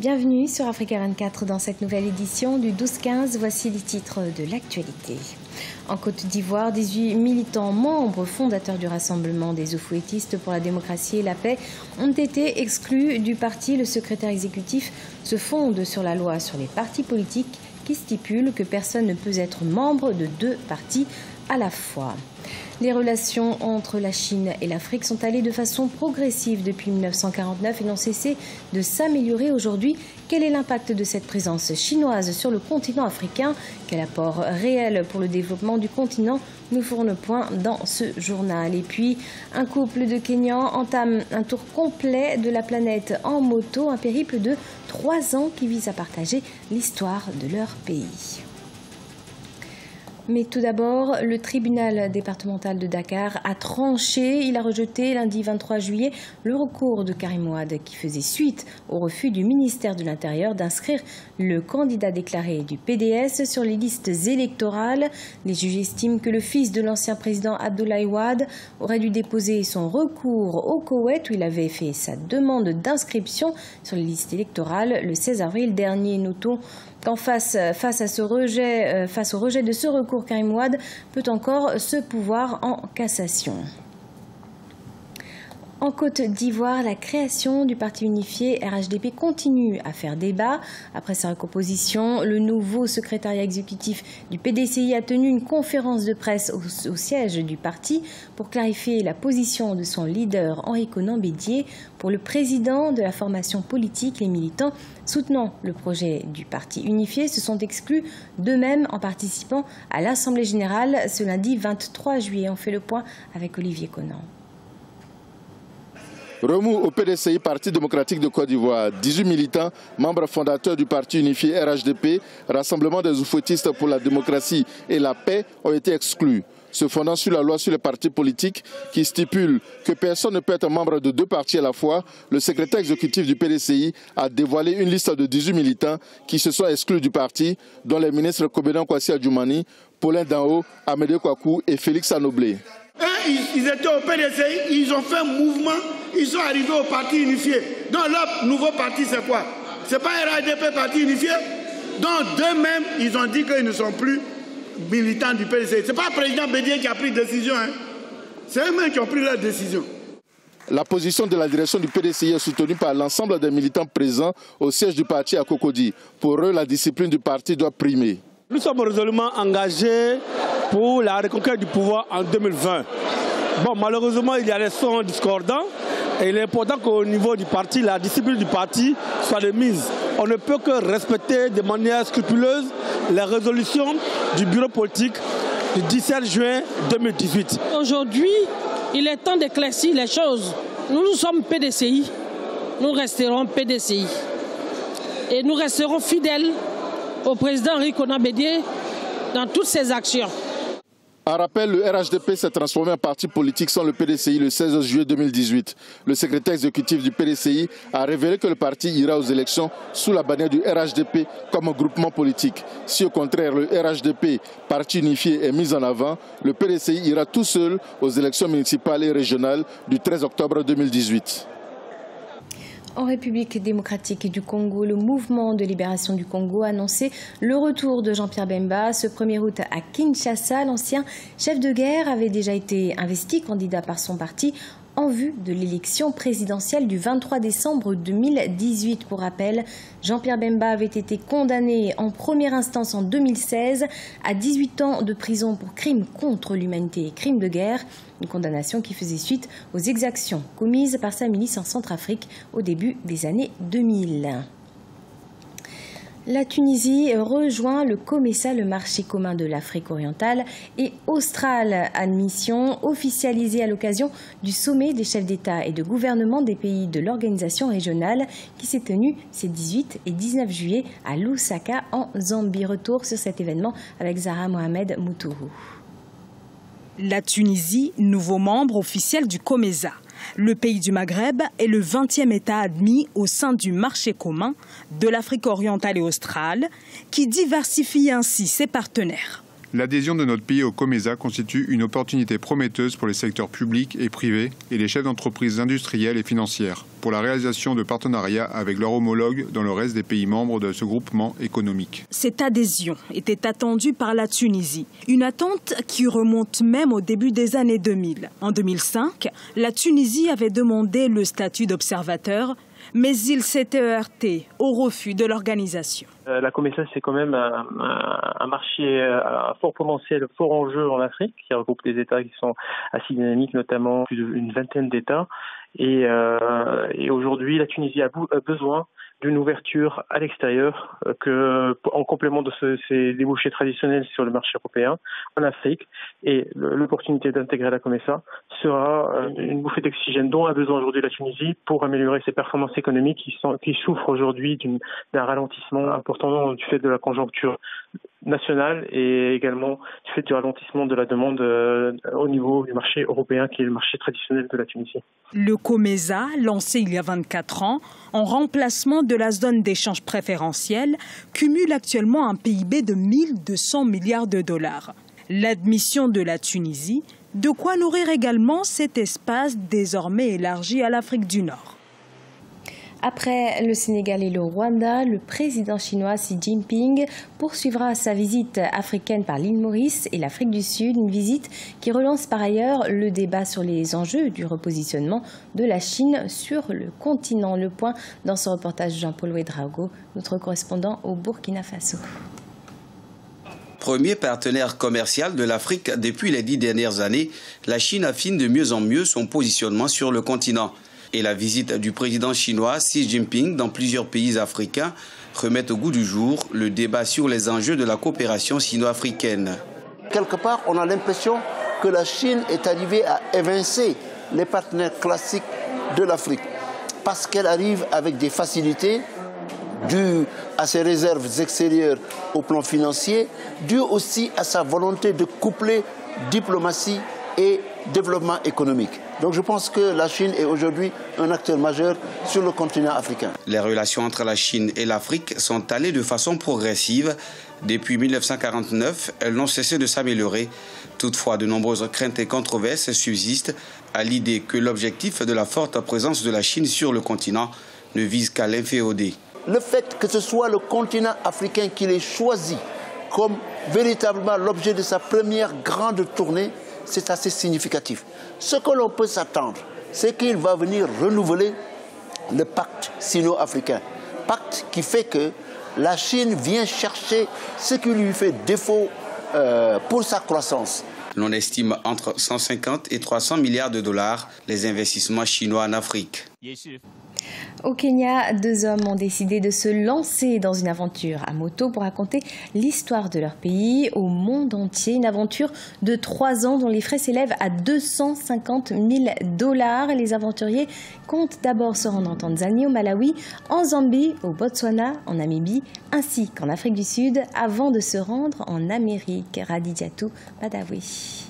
Bienvenue sur Africa 24 dans cette nouvelle édition du 12-15. Voici les titres de l'actualité. En Côte d'Ivoire, 18 militants membres fondateurs du Rassemblement des Oufouettistes pour la démocratie et la paix ont été exclus du parti. Le secrétaire exécutif se fonde sur la loi sur les partis politiques qui stipule que personne ne peut être membre de deux partis à la fois. Les relations entre la Chine et l'Afrique sont allées de façon progressive depuis 1949 et n'ont cessé de s'améliorer aujourd'hui. Quel est l'impact de cette présence chinoise sur le continent africain? Quel apport réel pour le développement du continent? Nous ferons le point dans ce journal. Et puis, un couple de Kenyans entame un tour complet de la planète en moto, un périple de 3 ans qui vise à partager l'histoire de leur pays. Mais tout d'abord, le tribunal départemental de Dakar a tranché. Il a rejeté lundi 23 juillet le recours de Karim Wade qui faisait suite au refus du ministère de l'Intérieur d'inscrire le candidat déclaré du PDS sur les listes électorales. Les juges estiment que le fils de l'ancien président Abdoulaye Wade aurait dû déposer son recours au Koweït où il avait fait sa demande d'inscription sur les listes électorales le 16 avril dernier. Notons qu'en face au rejet de ce recours, Karim Wade peut encore se pourvoir en cassation. En Côte d'Ivoire, la création du parti unifié RHDP continue à faire débat. Après sa recomposition, le nouveau secrétariat exécutif du PDCI a tenu une conférence de presse au siège du parti pour clarifier la position de son leader Henri Konan Bédié. Pour le président de la formation politique, les militants soutenant le projet du parti unifié se sont exclus d'eux-mêmes en participant à l'Assemblée générale ce lundi 23 juillet. On fait le point avec Olivier Conan. Remous au PDCI, Parti démocratique de Côte d'Ivoire. 18 militants, membres fondateurs du parti unifié RHDP, Rassemblement des Oufouettistes pour la démocratie et la paix, ont été exclus. Se fondant sur la loi sur les partis politiques qui stipule que personne ne peut être membre de deux partis à la fois, le secrétaire exécutif du PDCI a dévoilé une liste de 18 militants qui se sont exclus du parti, dont les ministres Kobedan Kwasi Adjoumani, Paulin Danho, Amédée Kouakou et Félix Anoblé. Ils étaient au PDCI, ils ont fait un mouvement, ils sont arrivés au parti unifié. Donc leur nouveau parti, c'est quoi? C'est pas RHDP parti unifié. Donc d'eux-mêmes, ils ont dit qu'ils ne sont plus militants du PDCI. C'est pas le président Bédié qui a pris décision, hein. C'est eux-mêmes qui ont pris leur décision. La position de la direction du PDCI est soutenue par l'ensemble des militants présents au siège du parti à Cocody. Pour eux, la discipline du parti doit primer. Nous sommes résolument engagés pour la reconquête du pouvoir en 2020. Bon, malheureusement, il y a des sons discordants et il est important qu'au niveau du parti, la discipline du parti soit de mise. On ne peut que respecter de manière scrupuleuse les résolutions du bureau politique du 17 juin 2018. Aujourd'hui, il est temps d'éclaircir les choses. Nous sommes PDCI, nous resterons PDCI et nous resterons fidèles au président Henri Konan Bédié dans toutes ses actions. En rappel, le RHDP s'est transformé en parti politique sans le PDCI le 16 juillet 2018. Le secrétaire exécutif du PDCI a révélé que le parti ira aux élections sous la bannière du RHDP comme un groupement politique. Si au contraire le RHDP, parti unifié, est mis en avant, le PDCI ira tout seul aux élections municipales et régionales du 13 octobre 2018. En République démocratique du Congo, le mouvement de libération du Congo a annoncé le retour de Jean-Pierre Bemba. Ce 1er août à Kinshasa, l'ancien chef de guerre avait déjà été investi candidat par son parti en vue de l'élection présidentielle du 23 décembre 2018. Pour rappel, Jean-Pierre Bemba avait été condamné en première instance en 2016 à 18 ans de prison pour crimes contre l'humanité et crimes de guerre. Une condamnation qui faisait suite aux exactions commises par sa milice en Centrafrique au début des années 2000. La Tunisie rejoint le COMESA, le marché commun de l'Afrique orientale et australe. Admission officialisée à l'occasion du sommet des chefs d'État et de gouvernement des pays de l'organisation régionale qui s'est tenu ces 18 et 19 juillet à Lusaka en Zambie. Retour sur cet événement avec Zahra Mohamed Moutourou. La Tunisie, nouveau membre officiel du COMESA. Le pays du Maghreb est le 20e État admis au sein du marché commun de l'Afrique orientale et australe, qui diversifie ainsi ses partenaires. L'adhésion de notre pays au COMESA constitue une opportunité prometteuse pour les secteurs publics et privés et les chefs d'entreprises industrielles et financières pour la réalisation de partenariats avec leurs homologues dans le reste des pays membres de ce groupement économique. Cette adhésion était attendue par la Tunisie, une attente qui remonte même au début des années 2000. En 2005, la Tunisie avait demandé le statut d'observateur, mais il s'était heurté au refus de l'organisation. La COMESA, c'est quand même un marché à fort potentiel, fort enjeu en Afrique, qui regroupe des États qui sont assez dynamiques, notamment plus d'une vingtaine d'États. Et aujourd'hui, la Tunisie a besoin d'une ouverture à l'extérieur, en complément de ces débouchés traditionnels sur le marché européen, en Afrique. Et l'opportunité d'intégrer la COMESA sera une bouffée d'oxygène dont a besoin aujourd'hui la Tunisie pour améliorer ses performances économiques qui souffrent aujourd'hui d'un ralentissement important du fait de la conjoncture nationale et également du fait du ralentissement de la demande au niveau du marché européen qui est le marché traditionnel de la Tunisie. Le COMESA, lancé il y a 24 ans, en remplacement de la zone d'échange préférentiel, cumule actuellement un PIB de 1200 milliards de dollars. L'admission de la Tunisie, de quoi nourrir également cet espace désormais élargi à l'Afrique du Nord. Après le Sénégal et le Rwanda, le président chinois Xi Jinping poursuivra sa visite africaine par l'île Maurice et l'Afrique du Sud, une visite qui relance par ailleurs le débat sur les enjeux du repositionnement de la Chine sur le continent. Le point dans ce reportage de Jean-Paul Ouedraogo, notre correspondant au Burkina Faso. Premier partenaire commercial de l'Afrique depuis les 10 dernières années, la Chine affine de mieux en mieux son positionnement sur le continent. Et la visite du président chinois Xi Jinping dans plusieurs pays africains remet au goût du jour le débat sur les enjeux de la coopération sino-africaine. Quelque part, on a l'impression que la Chine est arrivée à évincer les partenaires classiques de l'Afrique parce qu'elle arrive avec des facilités dues à ses réserves extérieures au plan financier, dues aussi à sa volonté de coupler diplomatie et développement économique. Donc je pense que la Chine est aujourd'hui un acteur majeur sur le continent africain. Les relations entre la Chine et l'Afrique sont allées de façon progressive. Depuis 1949, elles n'ont cessé de s'améliorer. Toutefois, de nombreuses craintes et controverses subsistent à l'idée que l'objectif de la forte présence de la Chine sur le continent ne vise qu'à l'inféoder. Le fait que ce soit le continent africain qui l'ait choisi comme véritablement l'objet de sa première grande tournée, c'est assez significatif. Ce que l'on peut s'attendre, c'est qu'il va venir renouveler le pacte sino-africain. Pacte qui fait que la Chine vient chercher ce qui lui fait défaut pour sa croissance. L'on estime entre 150 et 300 milliards de dollars les investissements chinois en Afrique. Au Kenya, 2 hommes ont décidé de se lancer dans une aventure à moto pour raconter l'histoire de leur pays au monde entier. Une aventure de 3 ans dont les frais s'élèvent à 250 000 $. Les aventuriers comptent d'abord se rendre en Tanzanie, au Malawi, en Zambie, au Botswana, en Namibie, ainsi qu'en Afrique du Sud, avant de se rendre en Amérique. Radidiatou Badawi.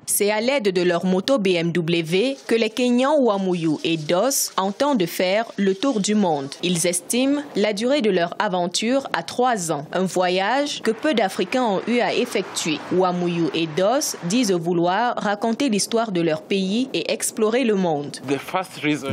C'est à l'aide de leur moto BMW que les Kenyans Wamuyu et Dos entendent faire le tour du monde. Ils estiment la durée de leur aventure à 3 ans, un voyage que peu d'Africains ont eu à effectuer. Wamuyu et Dos disent vouloir raconter l'histoire de leur pays et explorer le monde.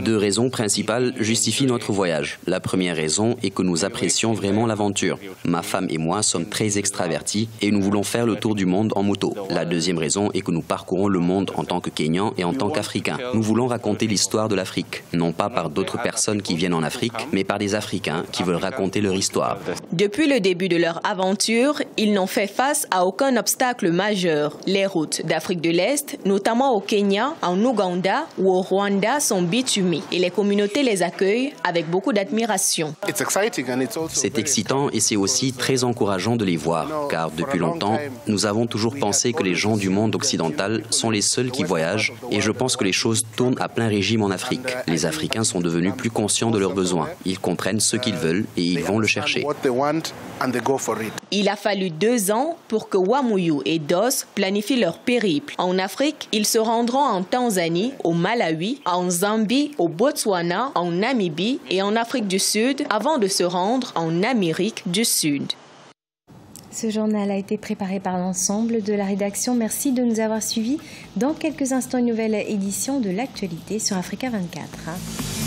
2 raisons principales justifient notre voyage. La première raison est que nous apprécions vraiment l'aventure. Ma femme et moi sommes très extravertis et nous voulons faire le tour du monde en moto. La deuxième raison est que nous parcourons le monde en tant que Kenyans et en tant qu'Africains. Nous voulons raconter l'histoire de l'Afrique, non pas par d'autres personnes qui viennent en Afrique, mais par des Africains qui veulent raconter leur histoire. Depuis le début de leur aventure, ils n'ont fait face à aucun obstacle majeur. Les routes d'Afrique de l'Est, notamment au Kenya, en Ouganda ou au Rwanda, sont bitumées et les communautés les accueillent avec beaucoup d'admiration. C'est excitant et c'est aussi très encourageant de les voir, car depuis longtemps, nous avons toujours pensé que les gens du monde occidental sont les seuls qui voyagent et je pense que les choses tournent à plein régime en Afrique. Les Africains sont devenus plus conscients de leurs besoins. Ils comprennent ce qu'ils veulent et ils vont le chercher. Il a fallu 2 ans pour que Wamuyu et Dos planifient leur périple. En Afrique, ils se rendront en Tanzanie, au Malawi, en Zambie, au Botswana, en Namibie et en Afrique du Sud avant de se rendre en Amérique du Sud. Ce journal a été préparé par l'ensemble de la rédaction. Merci de nous avoir suivis. Dans quelques instants, une nouvelle édition de l'actualité sur Africa 24.